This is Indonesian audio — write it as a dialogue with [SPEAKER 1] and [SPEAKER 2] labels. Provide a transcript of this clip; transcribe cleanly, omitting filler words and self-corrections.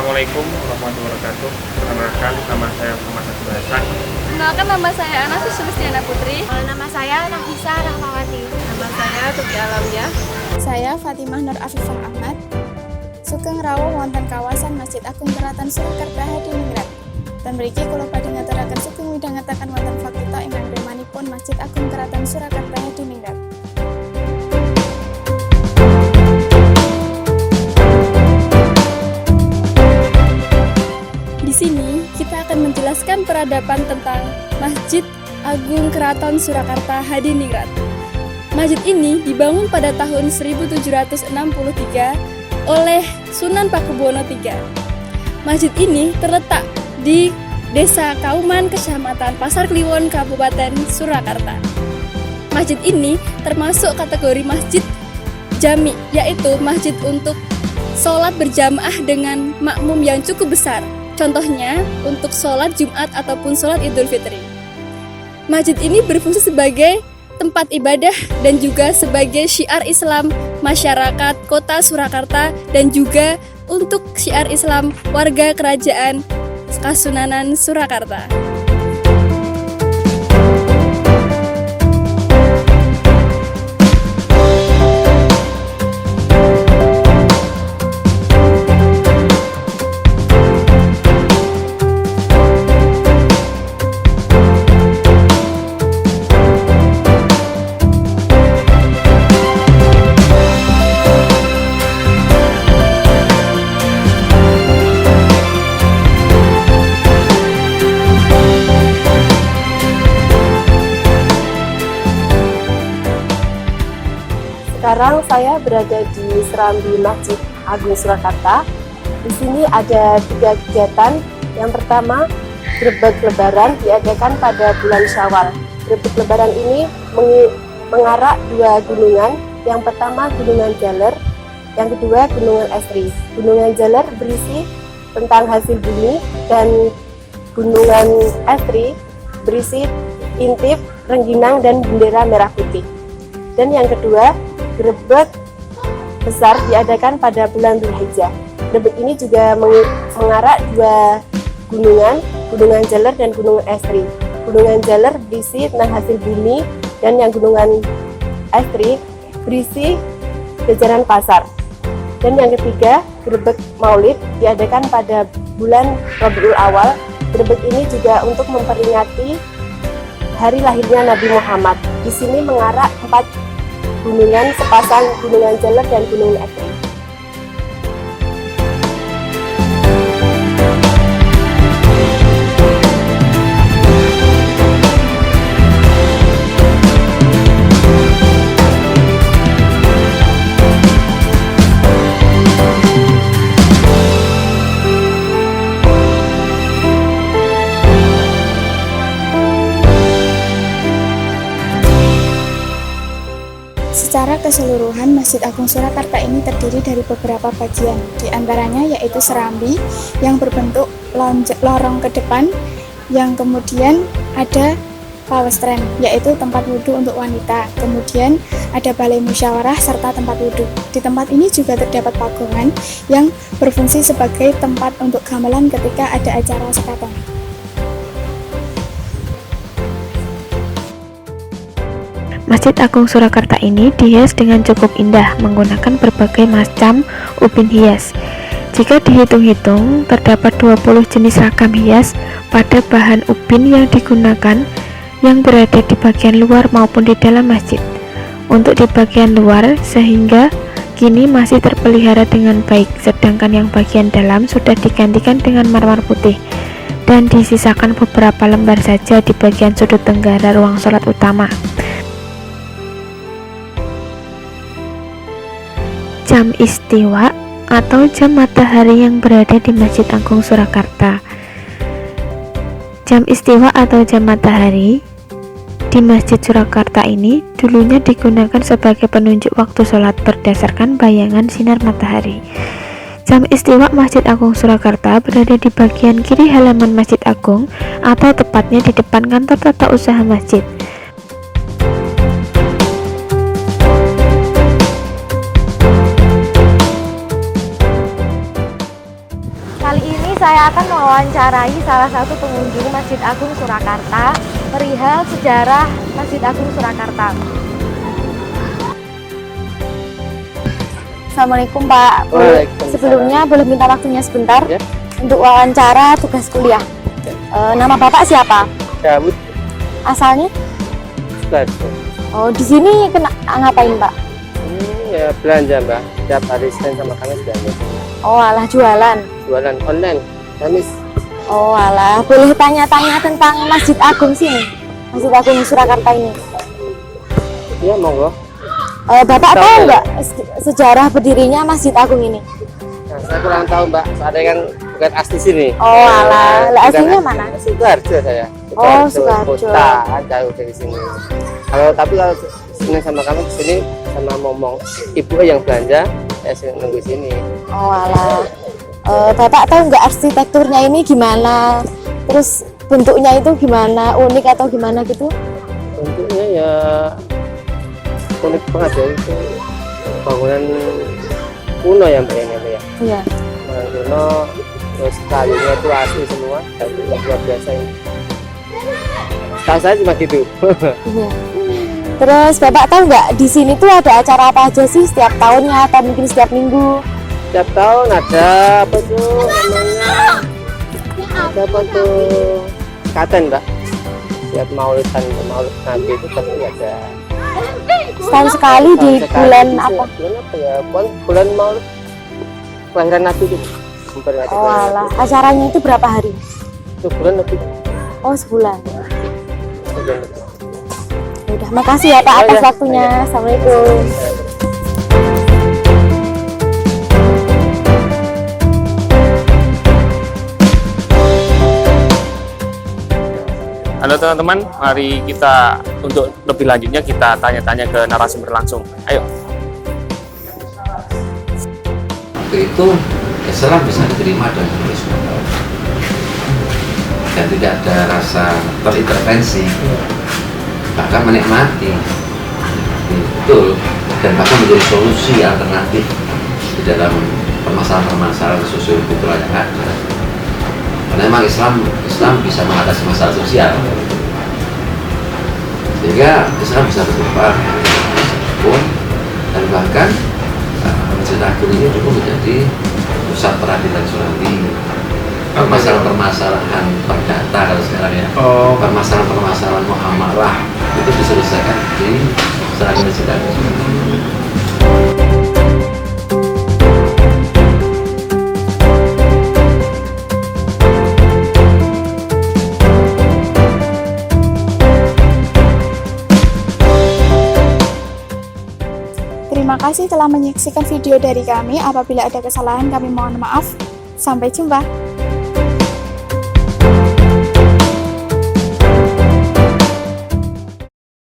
[SPEAKER 1] Assalamualaikum warahmatullahi wabarakatuh. Perkenalkan, nama saya Muhammad Abdul Hasan.
[SPEAKER 2] Kenalkan, nama saya Ana Sulistiana Putri.
[SPEAKER 3] Nama saya Nafisa Rahmawati.
[SPEAKER 4] Nama saya Tuti Alamnya.
[SPEAKER 5] Saya Fatimah Nur Afifah Ahmad. Sugeng rawuh wonten kawasan Masjid Agung Keraton Surakarta Hadiningrat. Dan mriki kula badhe ngaturaken sugeng midhangetaken wonten fakultas ingkang remanipun Masjid Agung Keraton Surakarta Hadiningrat. Di sini kita akan menjelaskan peradaban tentang Masjid Agung Keraton Surakarta Hadiningrat. Masjid ini dibangun pada tahun 1763 oleh Sunan Pakubuwono III. Masjid ini terletak di Desa Kauman, Kecamatan Pasar Kliwon, Kabupaten Surakarta. Masjid ini termasuk kategori masjid jami, yaitu masjid untuk sholat berjamaah dengan makmum yang cukup besar. Contohnya untuk sholat Jumat ataupun sholat Idul Fitri. Masjid ini berfungsi sebagai tempat ibadah dan juga sebagai syiar Islam masyarakat kota Surakarta dan juga untuk syiar Islam warga kerajaan Kasunanan Surakarta.
[SPEAKER 4] Sekarang saya berada di Serambi Masjid Agung Surakarta. Di sini ada 3 kegiatan. Yang pertama, Grebeg Lebaran diadakan pada bulan Syawal. Grebeg Lebaran ini mengarak 2 gunungan. Yang pertama Gunungan Jaler, yang kedua Gunungan Esri. Gunungan Jaler berisi tentang hasil bumi dan Gunungan Esri berisi intip, rengginang, dan bendera merah putih. Dan yang kedua, Grebeg besar diadakan pada bulan Dzulhijjah. Grebeg ini juga mengarak 2 gunungan, Gunungan Jaler dan Gunungan Esri. Gunungan Jaler berisi tentang hasil bumi dan yang Gunungan Esri berisi jajaran pasar. Dan yang ketiga, Grebeg Maulid diadakan pada bulan Rabiul Awal. Grebeg ini juga untuk memperingati hari lahirnya Nabi Muhammad. Di sini mengarak 4 gunungan sepasang Gunungan Jaler dan Gunungan Esri.
[SPEAKER 5] Secara keseluruhan, Masjid Agung Surakarta ini terdiri dari beberapa bagian, di antaranya yaitu serambi yang berbentuk lorong ke depan, yang kemudian ada pawestren, yaitu tempat wudhu untuk wanita, kemudian ada balai musyawarah serta tempat wudhu. Di tempat ini juga terdapat pagongan yang berfungsi sebagai tempat untuk gamelan ketika ada acara sekaton.
[SPEAKER 3] Masjid Agung Surakarta ini dihias dengan cukup indah menggunakan berbagai macam ubin hias. Jika dihitung-hitung, terdapat 20 jenis ragam hias pada bahan ubin yang digunakan yang berada di bagian luar maupun di dalam masjid. Untuk di bagian luar, sehingga kini masih terpelihara dengan baik, sedangkan yang bagian dalam sudah digantikan dengan marmer putih dan disisakan beberapa lembar saja di bagian sudut tenggara ruang sholat utama. Jam istiwa atau jam matahari yang berada di Masjid Agung Surakarta. Jam istiwa atau jam matahari di Masjid Surakarta ini dulunya digunakan sebagai penunjuk waktu sholat berdasarkan bayangan sinar matahari. Jam istiwa Masjid Agung Surakarta berada di bagian kiri halaman Masjid Agung atau tepatnya di depan kantor tata usaha masjid.
[SPEAKER 6] Kali ini saya akan mewawancarai salah satu pengunjung Masjid Agung Surakarta perihal sejarah Masjid Agung Surakarta. Assalamualaikum Pak. Sebelumnya boleh minta waktunya sebentar
[SPEAKER 7] Ya.
[SPEAKER 6] untuk wawancara tugas kuliah. Nama Bapak siapa?
[SPEAKER 7] Dawud
[SPEAKER 6] Asalnya?
[SPEAKER 7] Sukarjo.
[SPEAKER 6] Oh, di sini ngapain Pak?
[SPEAKER 7] Ya belanja mbak, tiap hari Senin sama Kamis belanja.
[SPEAKER 6] Oh, alah jualan.
[SPEAKER 7] Jualan online, Kamis.
[SPEAKER 6] Oh, alah, boleh tanya-tanya tentang Masjid Agung sini, Masjid Agung Surakarta ini.
[SPEAKER 7] Iya monggo.
[SPEAKER 6] Bapak tahu nggak sejarah berdirinya Masjid Agung ini?
[SPEAKER 7] Nah, saya kurang tahu mbak, soalnya kan bukan asli sini.
[SPEAKER 6] Oh, alah, lah
[SPEAKER 7] Bukan
[SPEAKER 6] aslinya
[SPEAKER 7] asli.
[SPEAKER 6] mana?
[SPEAKER 7] Sukarjo saya.
[SPEAKER 6] Oh, Sukarjo.
[SPEAKER 7] Kota, kan jauh dari sini. Tapi kalau Senin sama Kamis kesini sama ngomong ibu yang belanja, saya nunggu sini.
[SPEAKER 6] Oh, alah. Bapak tahu nggak arsitekturnya ini gimana? Terus bentuknya itu gimana? Unik atau gimana gitu?
[SPEAKER 7] Bentuknya ya unik banget ya, itu bangunan kuno ya mbak ini ya.
[SPEAKER 6] Iya.
[SPEAKER 7] Bangunan kuno, terus kayunya itu asli semua, kayu yang luar biasa ini. Tahu saya cuma gitu.
[SPEAKER 6] Iya. Terus Bapak tahu nggak di sini tuh ada acara apa aja sih setiap tahunnya atau mungkin setiap minggu?
[SPEAKER 7] Tiap tahun ada apa tuh namanya? Ada apa tuh? Katen mbak. Tiap maulid Nabi itu pasti ada.
[SPEAKER 6] Setahun sekali di
[SPEAKER 7] Tahun sekali
[SPEAKER 6] bulan
[SPEAKER 7] itu
[SPEAKER 6] apa?
[SPEAKER 7] Bulan apa ya? Bulan maulid kelahiran Nabi itu. Memperingati
[SPEAKER 6] Oh,
[SPEAKER 7] kelahiran
[SPEAKER 6] alah.
[SPEAKER 7] Nabi.
[SPEAKER 6] Acaranya itu berapa hari?
[SPEAKER 7] Sebulan lebih.
[SPEAKER 6] Oh, sebulan.
[SPEAKER 7] Sebulan lebih.
[SPEAKER 6] Udah, makasih ya Pak
[SPEAKER 7] Oh,
[SPEAKER 6] atas
[SPEAKER 7] ya.
[SPEAKER 6] waktunya. Assalamualaikum.
[SPEAKER 1] Halo teman-teman, mari kita untuk lebih lanjutnya kita tanya-tanya ke narasumber langsung. Ayo.
[SPEAKER 8] Waktu itu Islam bisa diterima dan terus dan tidak ada rasa terintervensi, bahkan menikmati betul, dan bahkan menjadi solusi alternatif di dalam permasalahan-permasalahan sosial-kultural yang ada. Karena memang Islam bisa mengatasi masalah sosial, sehingga Islam bisa berkembang dan bahkan Masjid Agung ini juga menjadi pusat peradilan Surabi. Permasalahan-permasalahan perdata kalau sekarang ya, permasalahan-permasalahan muamalah itu diselesaikan di Masjid Agung.
[SPEAKER 5] Terima kasih telah menyaksikan video dari kami. Apabila ada kesalahan, kami mohon maaf. Sampai jumpa.